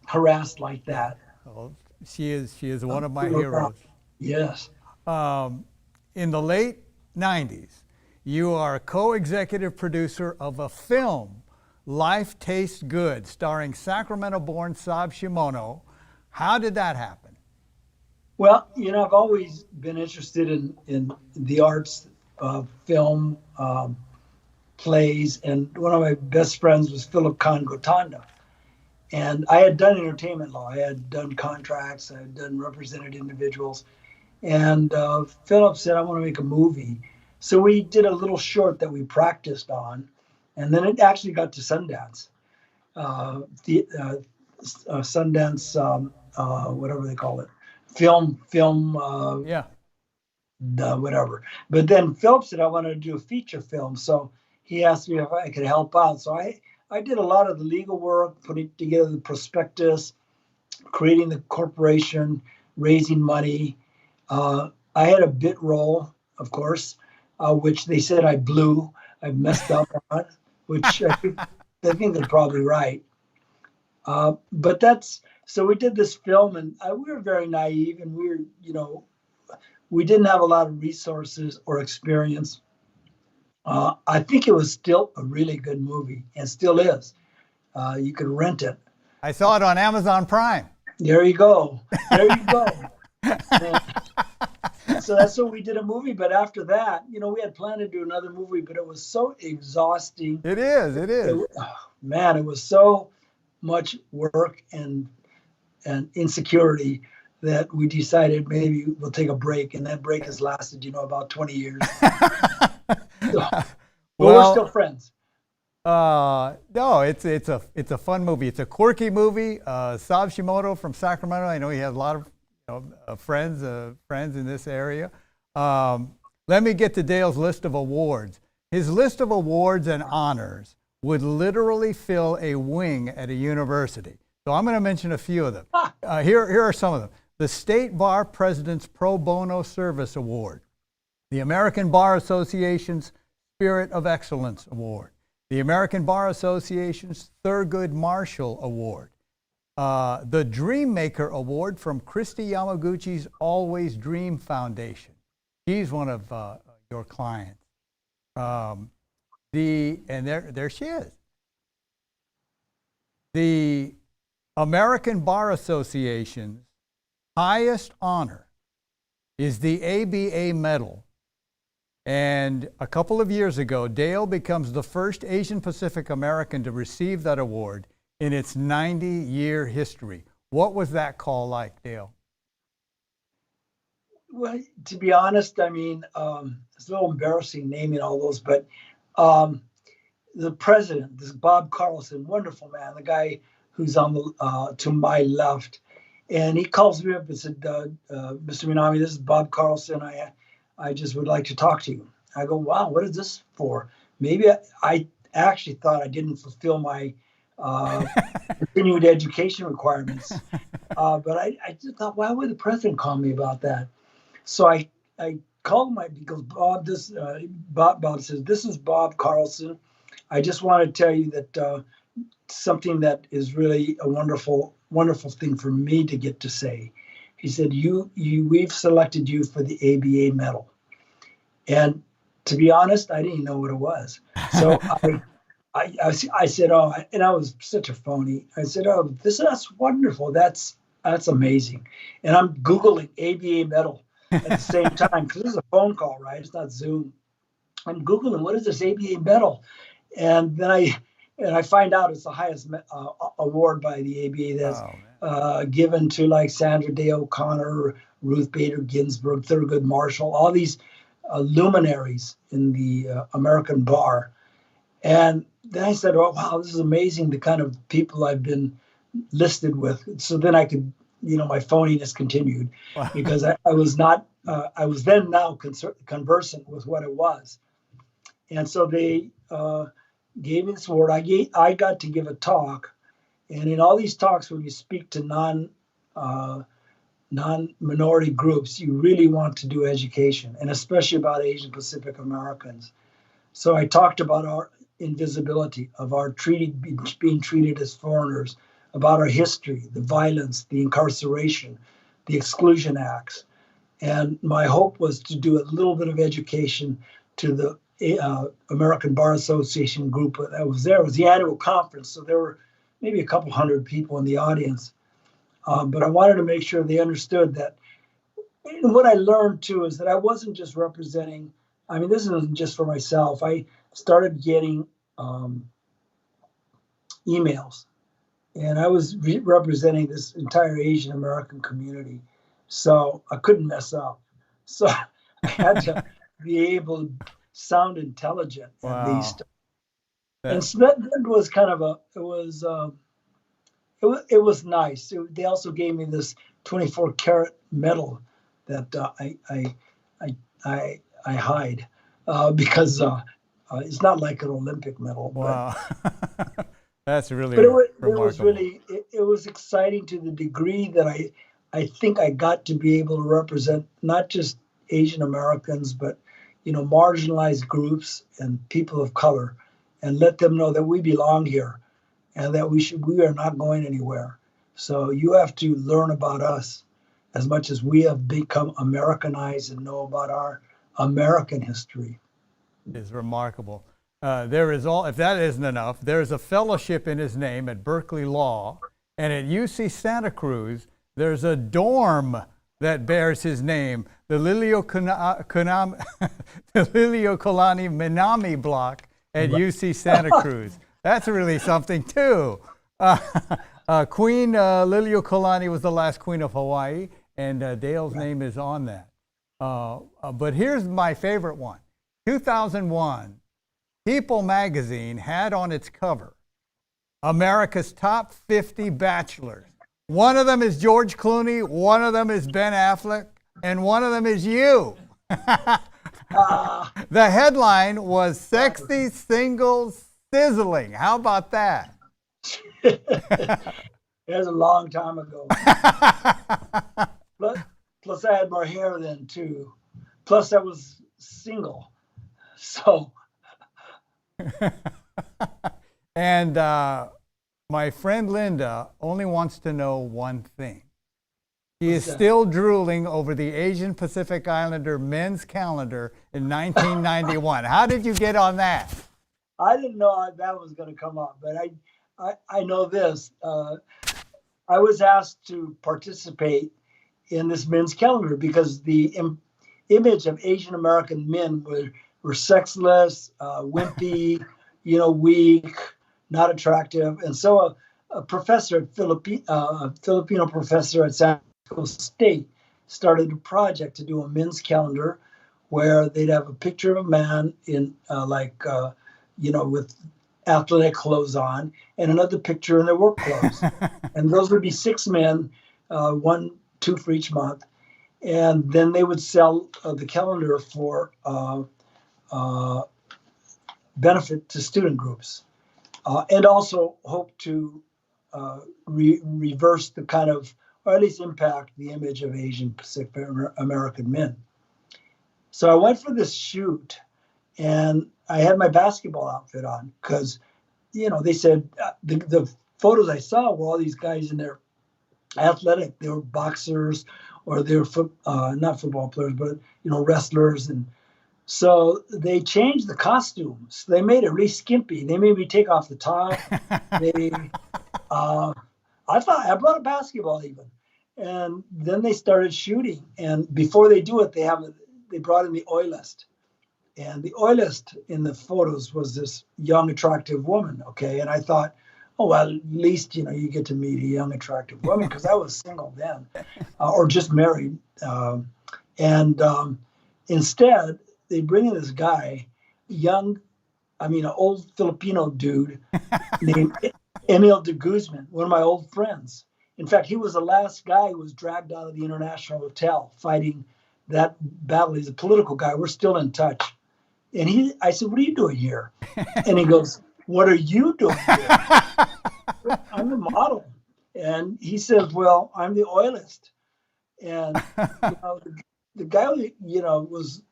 harassed like that. Well, she is one of my heroes. Yes. In the late 90s, you are a co-executive producer of a film, Life Tastes Good, starring Sacramento-born Sab Shimono. How did that happen? Well, I've always been interested in the arts, film, plays, and one of my best friends was Philip Kahn Gotanda. And I had done entertainment law. I had done contracts. I had done represented individuals. And Philip said, I want to make a movie. So we did a little short that we practiced on. And then it actually got to Sundance. Sundance, whatever they call it. Film, whatever. But then Philip said I wanted to do a feature film. So he asked me if I could help out. So I did a lot of the legal work, putting together the prospectus, creating the corporation, raising money. I had a bit role, of course, which they said I blew. I messed up on, which I think they're probably right. But so we did this film, and we were very naive, and we didn't have a lot of resources or experience. I think it was still a really good movie, and still is. You could rent it. I saw it on Amazon Prime. There you go. So that's what we did a movie. But after that, we had planned to do another movie, but it was so exhausting. It is. Man, it was so much work and insecurity that we decided maybe we'll take a break, and that break has lasted, about 20 years. But we're still friends. No, it's a fun movie. It's a quirky movie. Sab Shimono from Sacramento. I know he has a lot of friends in this area. Let me get to Dale's list of awards. His list of awards and honors would literally fill a wing at a university. So I'm going to mention a few of them. Here are some of them. The State Bar President's Pro Bono Service Award, the American Bar Association's Spirit of Excellence Award, the American Bar Association's Thurgood Marshall Award, the Dream Maker Award from Christy Yamaguchi's Always Dream Foundation. She's one of your clients. And there she is. The American Bar Association's highest honor is the ABA Medal. And a couple of years ago, Dale becomes the first Asian Pacific American to receive that award in its 90-year history. What was that call like, Dale? Well, to be honest, I mean, it's a little embarrassing naming all those, but the president, this Bob Carlson, wonderful man, the guy who's on the to my left, and he calls me up and said, "Mr. Minami, this is Bob Carlson. I just would like to talk to you." I go, "Wow, what is this for?" Maybe I actually thought I didn't fulfill my continued education requirements, but I just thought, why would the president call me about that? So I called him because Bob says, "This is Bob Carlson. I just want to tell you that something that is really a wonderful thing for me to get to say." He said, we've selected you for the ABA medal. And to be honest, I didn't know what it was. So I said, "Oh," and I was such a phony. I said, "Oh, that's wonderful. That's amazing." And I'm Googling ABA medal at the same time, because this is a phone call, right? It's not Zoom. I'm Googling, what is this ABA medal? And then I find out it's the highest award by the ABA that's given to like Sandra Day O'Connor, Ruth Bader Ginsburg, Thurgood Marshall, all these luminaries in the American bar. And then I said, "Oh, wow, this is amazing, the kind of people I've been listed with." So then I could, my phoniness continued. Wow. Because I was not, I was then now conversant with what it was. And so they gave me this award. I got to give a talk. And in all these talks, when you speak to non-minority groups, you really want to do education, and especially about Asian Pacific Americans. So I talked about our invisibility, of our being treated as foreigners, about our history, the violence, the incarceration, the exclusion acts. And my hope was to do a little bit of education to the American Bar Association group that was there. It was the annual conference, so there were maybe a couple hundred people in the audience. But I wanted to make sure they understood that. And what I learned too is that I wasn't just representing, I mean, this isn't just for myself. I started getting emails, and I was representing this entire Asian American community. So I couldn't mess up. So I had to be able to sound intelligent at least. And so that was kind of it was nice. They also gave me this 24-karat medal that I hide because it's not like an Olympic medal. Wow. That's really remarkable. It was exciting to the degree that I think I got to be able to represent not just Asian Americans, but marginalized groups and people of color, and let them know that we belong here and that we are not going anywhere. So you have to learn about us as much as we have become Americanized and know about our American history. It's remarkable. If that isn't enough, there's a fellowship in his name at Berkeley Law, and at UC Santa Cruz, there's a dorm that bears his name, the Liliuokalani Minami block at UC Santa Cruz. That's really something too. Queen Liliuokalani was the last queen of Hawaii, and Dale's name is on that. But here's my favorite one. 2001, People magazine had on its cover America's top 50 bachelors. One of them is George Clooney, one of them is Ben Affleck, and one of them is you. The headline was "Sexy, Single, Sizzling." How about that? It was a long time ago. Plus, I had more hair then, too. Plus, I was single. So. And my friend Linda only wants to know one thing. She is still drooling over the Asian Pacific Islander men's calendar in 1991. How did you get on that? I didn't know that was going to come up, but I know this. I was asked to participate in this men's calendar because the image of Asian American men were sexless, wimpy, weak, not attractive. And so a professor at a Filipino professor at San Francisco State started a project to do a men's calendar where they'd have a picture of a man in with athletic clothes on and another picture in their work clothes. And those would be 6 men, 1, 2 for each month. And then they would sell the calendar for benefit to student groups, and also hope to reverse the kind of, or at least impact the image of Asian Pacific American men. So I went for this shoot, and I had my basketball outfit on because, they said the photos I saw were all these guys in their athletic. They were boxers, or they were not football players, but wrestlers. And so they changed the costumes. They made it really skimpy. They made me take off the top. They, I thought I brought a basketball even, and then they started shooting. And before they do it, they brought in the oilist. And the oilist in the photos was this young, attractive woman. Okay. And I thought, oh, well, at least, you get to meet a young, attractive woman, because I was single then, or just married. Instead, they bring in this guy, an old Filipino dude named Emil de Guzman, one of my old friends. In fact, he was the last guy who was dragged out of the International Hotel fighting that battle. He's a political guy. We're still in touch. And I said, what are you doing here? And he goes, what are you doing here? I'm the model. And he says, well, I'm the oilist. And the guy, was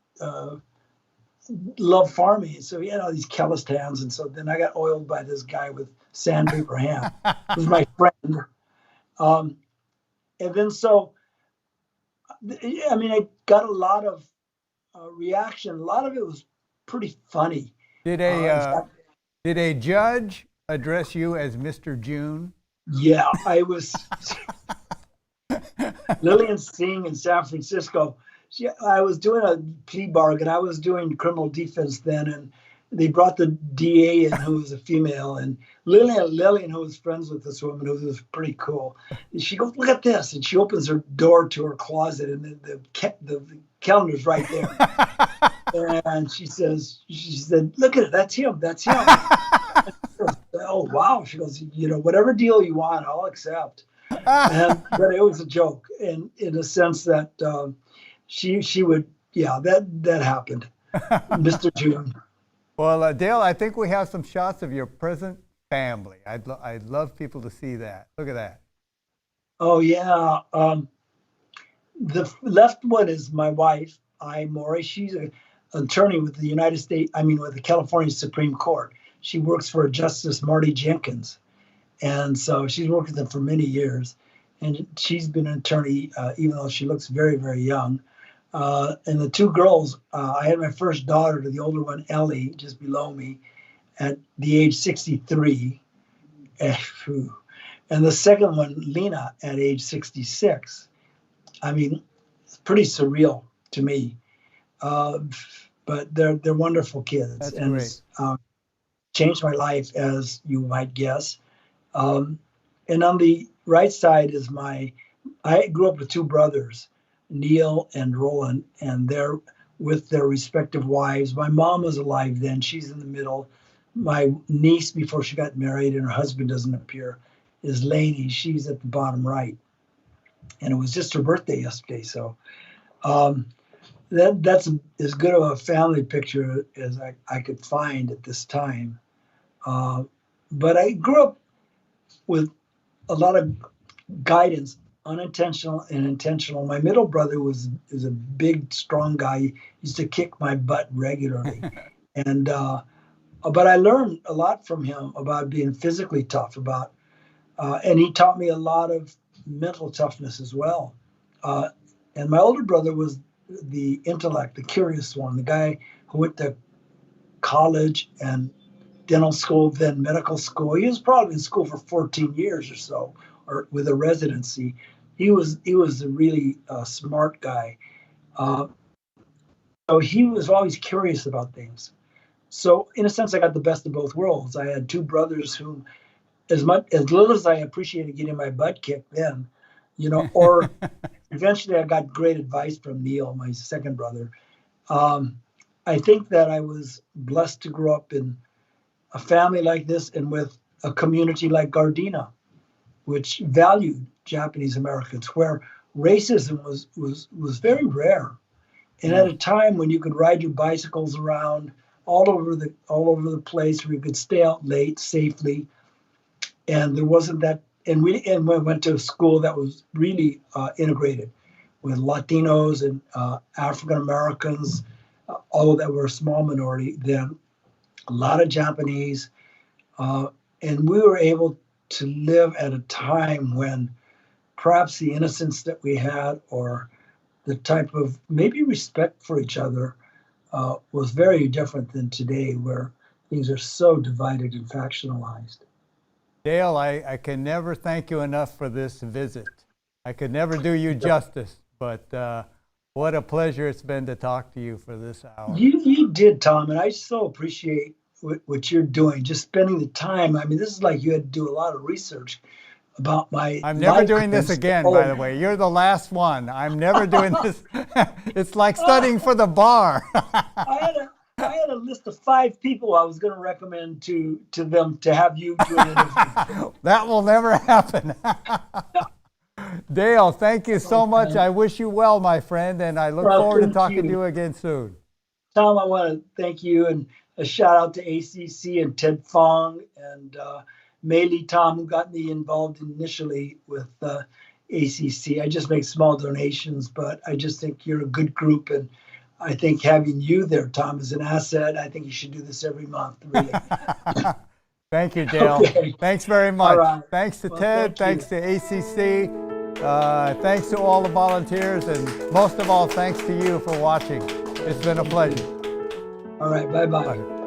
loved farming. So he had all these calloused hands. And so then I got oiled by this guy with sandpaper hands. He was my friend. And then I got a lot of reaction. A lot of it was pretty funny. Did a judge address you as Mr. June? Yeah, I was. Lillian Singh in San Francisco. I was doing a plea bargain. I was doing criminal defense then, and they brought the DA in, who was a female, and Lillian, who was friends with this woman, who was pretty cool. And she goes, "Look at this," and she opens her door to her closet, and the calendar's right there. And she said, "Look at it. That's him. That's him." Goes, oh wow. She goes, whatever deal you want, I'll accept. But it was a joke, in a sense that she would, that happened. Mr. June. Well, Dale, I think we have some shots of your present family. I'd love people to see that. Look at that. Oh yeah. The left one is my wife, Maury. She's an attorney with the with the California Supreme Court. She works for Justice Marty Jenkins. And so she's worked with him for many years. And she's been an attorney, even though she looks very, very young. And the 2 girls, I had my first daughter, to the older one, Ellie, just below me, at the age 63. And the second one, Lena, at age 66. It's pretty surreal to me. But they're wonderful kids. That's and great. Changed my life, as you might guess. And on the right side is I grew up with 2 brothers, Neil and Roland, and they're with their respective wives. My mom was alive then. She's in the middle. My niece, before she got married and her husband doesn't appear, is Lainey. She's at the bottom right. And it was just her birthday yesterday. So that's as good of a family picture as I could find at this time. But I grew up with a lot of guidance, unintentional and intentional. My middle brother is a big, strong guy. He used to kick my butt regularly. And but I learned a lot from him about being physically tough, and he taught me a lot of mental toughness as well. And my older brother was the intellect, the curious one, the guy who went to college and dental school, then medical school. He was probably in school for 14 years or so, or with a residency. He was a really smart guy. Uh, so he was always curious about things. So in a sense, I got the best of both worlds. I had two brothers who, as little as I appreciated getting my butt kicked then, or eventually I got great advice from Neil, my second brother. I think that I was blessed to grow up in a family like this and with a community like Gardena, which valued Japanese Americans, where racism was very rare. And at a time when you could ride your bicycles around all over the place, where you could stay out late safely, and there wasn't that. And we went to a school that was really integrated with Latinos and African Americans, although that were a small minority then, a lot of Japanese, and we were able to live at a time when perhaps the innocence that we had, or the type of maybe respect for each other, was very different than today, where things are so divided and factionalized. Dale, I can never thank you enough for this visit. I could never do you justice, but what a pleasure it's been to talk to you for this hour. You did, Tom, and I so appreciate what you're doing, just spending the time. I mean, this is like you had to do a lot of research about my I'm never life doing this again, by the way. You're the last one. I'm never doing this. It's like studying for the bar. I had a list of 5 people I was going to recommend to them to have you do an interview. That will never happen. Dale, thank you so much. I wish you well, my friend, and I look forward to talking to you again soon. Tom, I want to thank you, and a shout out to ACC and Ted Fong and Mei Li Tom, who got me involved initially with ACC. I just make small donations, but I just think you're a good group, and I think having you there, Tom, is an asset. I think you should do this every month, really. Thank you, Dale. Okay. Thanks very much. Right. Thanks to Ted. Thanks to ACC. Thanks to all the volunteers, and most of all, thanks to you for watching. It's been a pleasure. All right. Bye-bye. Bye.